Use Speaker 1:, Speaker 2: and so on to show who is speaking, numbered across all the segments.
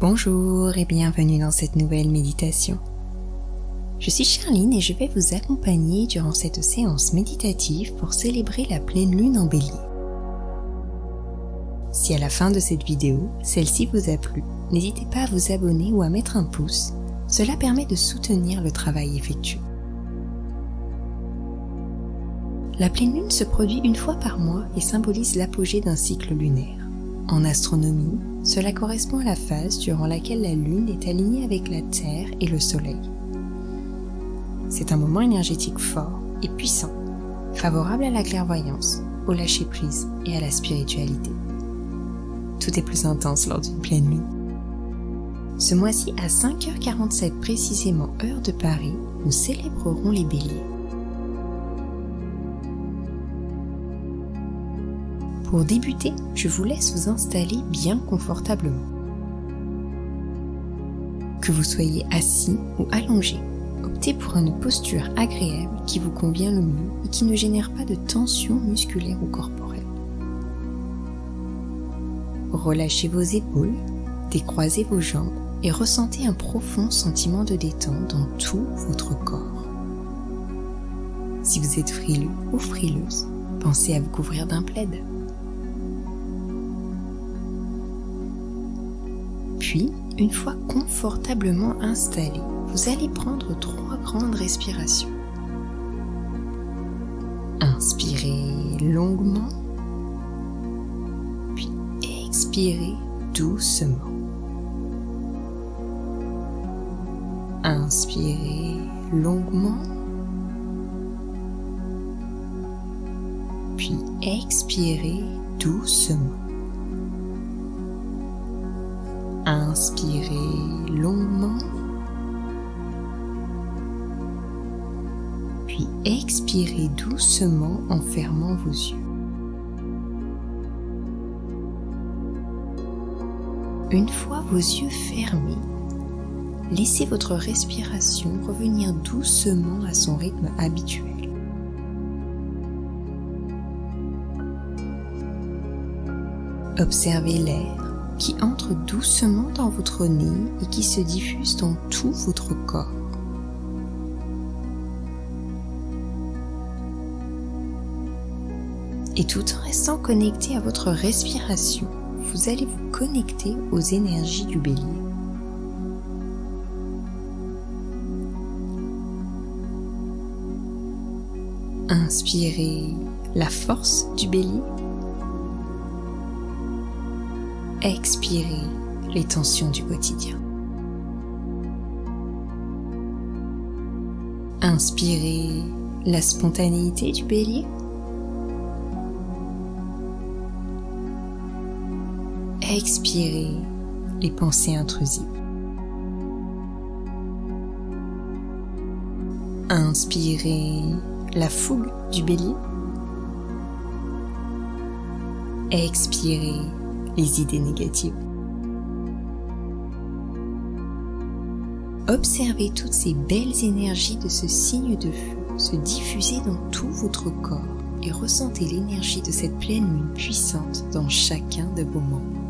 Speaker 1: Bonjour et bienvenue dans cette nouvelle méditation. Je suis Charline et je vais vous accompagner durant cette séance méditative pour célébrer la pleine lune en Bélier. Si à la fin de cette vidéo, celle-ci vous a plu, n'hésitez pas à vous abonner ou à mettre un pouce, cela permet de soutenir le travail effectué. La pleine lune se produit une fois par mois et symbolise l'apogée d'un cycle lunaire. En astronomie, cela correspond à la phase durant laquelle la Lune est alignée avec la Terre et le Soleil. C'est un moment énergétique fort et puissant, favorable à la clairvoyance, au lâcher-prise et à la spiritualité. Tout est plus intense lors d'une pleine lune. Ce mois-ci, à 5h47 précisément heure de Paris, nous célébrerons les Béliers. Pour débuter, je vous laisse vous installer bien confortablement. Que vous soyez assis ou allongé, optez pour une posture agréable qui vous convient le mieux et qui ne génère pas de tension musculaire ou corporelle. Relâchez vos épaules, décroisez vos jambes et ressentez un profond sentiment de détente dans tout votre corps. Si vous êtes frileux ou frileuse, pensez à vous couvrir d'un plaid. Puis, une fois confortablement installé, vous allez prendre 3 grandes respirations. Inspirez longuement, puis expirez doucement. Inspirez longuement, puis expirez doucement. Inspirez longuement, puis expirez doucement en fermant vos yeux. Une fois vos yeux fermés, laissez votre respiration revenir doucement à son rythme habituel. Observez l'air qui entre doucement dans votre nez et qui se diffuse dans tout votre corps. Et tout en restant connecté à votre respiration, vous allez vous connecter aux énergies du Bélier. Inspirez la force du Bélier. Expirez les tensions du quotidien. Inspirez la spontanéité du Bélier. Expirez les pensées intrusives. Inspirez la fougue du Bélier. Expirez les idées négatives. Observez toutes ces belles énergies de ce signe de feu se diffuser dans tout votre corps et ressentez l'énergie de cette pleine lune puissante dans chacun de vos membres.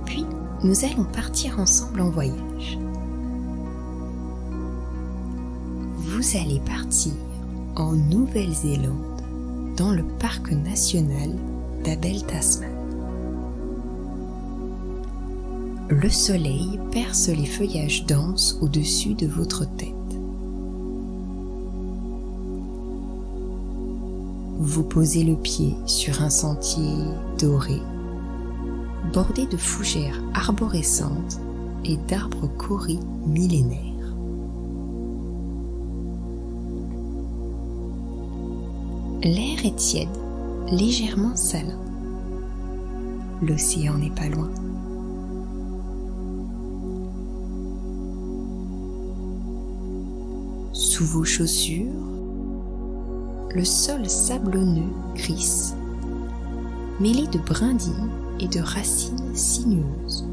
Speaker 1: Puis, nous allons partir ensemble en voyage. Vous allez partir en Nouvelle-Zélande, dans le parc national d'Abel Tasman. Le soleil perce les feuillages denses au-dessus de votre tête. Vous posez le pied sur un sentier doré, bordé de fougères arborescentes et d'arbres kauris millénaires. L'air est tiède, légèrement salin. L'océan n'est pas loin. Sous vos chaussures, le sol sablonneux gris, mêlé de brindilles et de racines sinueuses.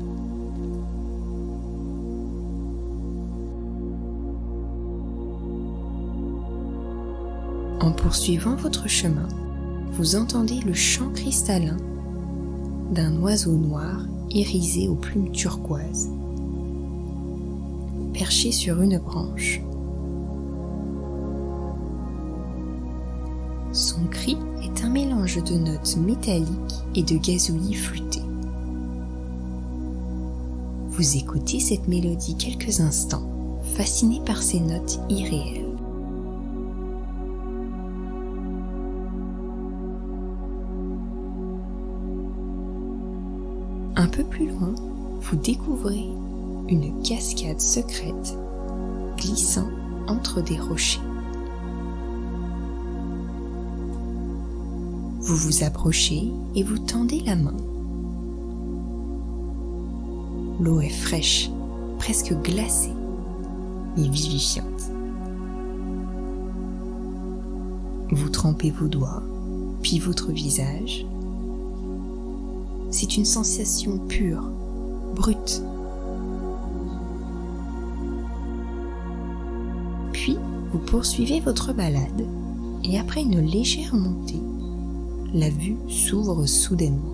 Speaker 1: En poursuivant votre chemin, vous entendez le chant cristallin d'un oiseau noir irisé aux plumes turquoises, perché sur une branche. Son cri est un mélange de notes métalliques et de gazouillis flûtés. Vous écoutez cette mélodie quelques instants, fasciné par ces notes irréelles. Un peu plus loin, vous découvrez une cascade secrète glissant entre des rochers. Vous vous approchez et vous tendez la main. L'eau est fraîche, presque glacée, mais vivifiante. Vous trempez vos doigts, puis votre visage. C'est une sensation pure, brute. Puis, vous poursuivez votre balade et après une légère montée, la vue s'ouvre soudainement.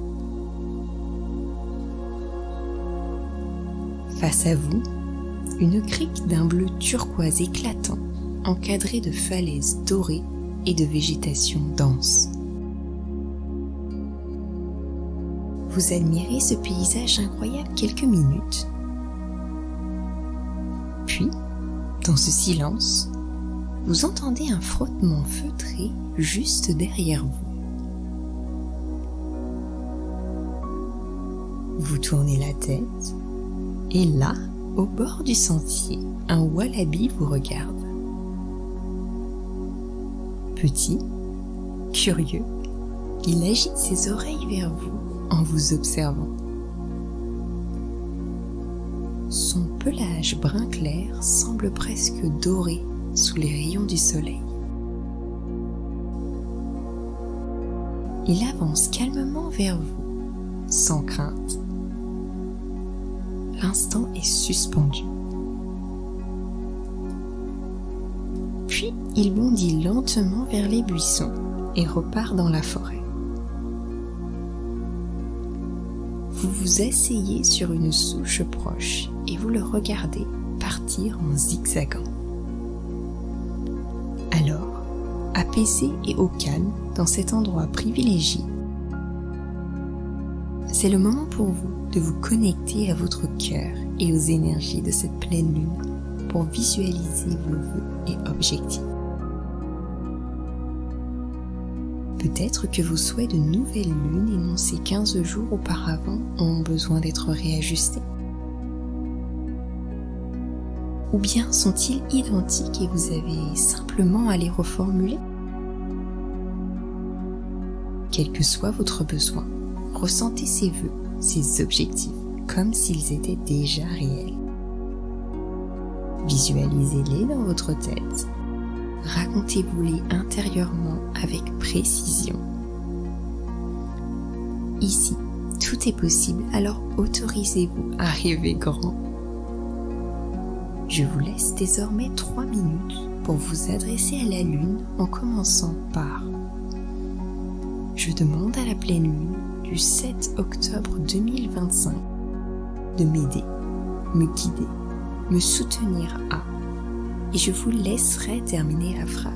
Speaker 1: Face à vous, une crique d'un bleu turquoise éclatant, encadrée de falaises dorées et de végétation dense. Vous admirez ce paysage incroyable quelques minutes. Puis, dans ce silence, vous entendez un frottement feutré juste derrière vous. Vous tournez la tête et là, au bord du sentier, un wallaby vous regarde. Petit, curieux, il agite ses oreilles vers vous en vous observant. Son pelage brun clair semble presque doré sous les rayons du soleil. Il avance calmement vers vous, sans crainte. L'instant est suspendu. Puis, il bondit lentement vers les buissons et repart dans la forêt. Vous vous asseyez sur une souche proche et vous le regardez partir en zigzagant. Alors, apaisé et au calme dans cet endroit privilégié, c'est le moment pour vous de vous connecter à votre cœur et aux énergies de cette pleine lune pour visualiser vos vœux et objectifs. Peut-être que vos souhaits de nouvelle lune énoncés 15 jours auparavant ont besoin d'être réajustés. Ou bien sont-ils identiques et vous avez simplement à les reformuler? Quel que soit votre besoin, ressentez ces vœux, ces objectifs, comme s'ils étaient déjà réels. Visualisez-les dans votre tête. Racontez-vous-les intérieurement avec précision. Ici, tout est possible, alors autorisez-vous à rêver grand. Je vous laisse désormais 3 minutes pour vous adresser à la Lune en commençant par « Je demande à la pleine Lune du 7 octobre 2025 de m'aider, me guider, me soutenir à » et je vous laisserai terminer la phrase.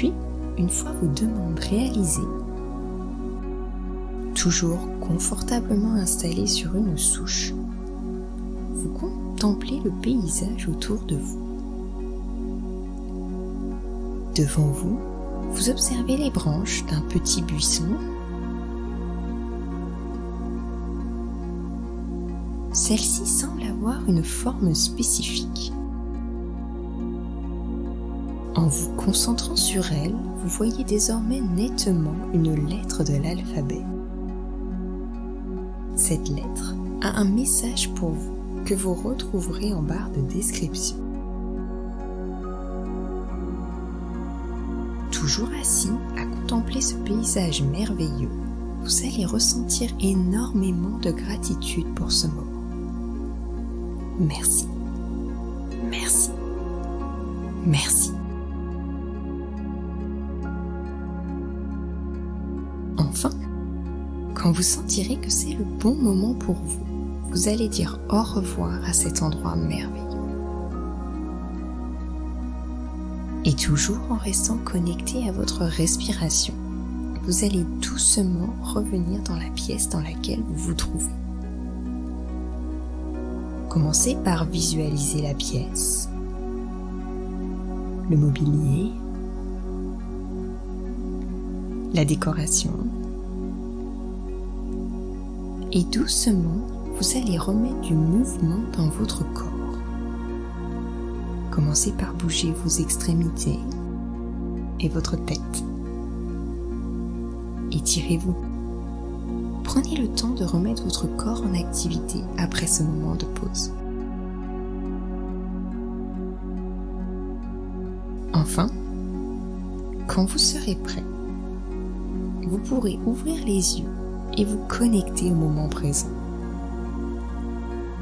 Speaker 1: Puis, une fois vos demandes réalisées, toujours confortablement installé sur une souche, vous contemplez le paysage autour de vous. Devant vous, vous observez les branches d'un petit buisson. Celle-ci semble avoir une forme spécifique. En vous concentrant sur elle, vous voyez désormais nettement une lettre de l'alphabet. Cette lettre a un message pour vous que vous retrouverez en barre de description. Toujours assis à contempler ce paysage merveilleux, vous allez ressentir énormément de gratitude pour ce moment. Merci, merci, merci. Enfin, quand vous sentirez que c'est le bon moment pour vous, vous allez dire au revoir à cet endroit merveilleux. Et toujours en restant connecté à votre respiration, vous allez doucement revenir dans la pièce dans laquelle vous vous trouvez. Commencez par visualiser la pièce, le mobilier, la décoration, et doucement, vous allez remettre du mouvement dans votre corps. Commencez par bouger vos extrémités et votre tête. Étirez-vous. Prenez le temps de remettre votre corps en activité après ce moment de pause. Enfin, quand vous serez prêt, vous pourrez ouvrir les yeux et vous connecter au moment présent.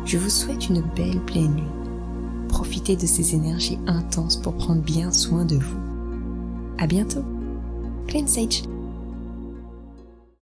Speaker 1: Je vous souhaite une belle pleine nuit. Profitez de ces énergies intenses pour prendre bien soin de vous. À bientôt. Cleansage.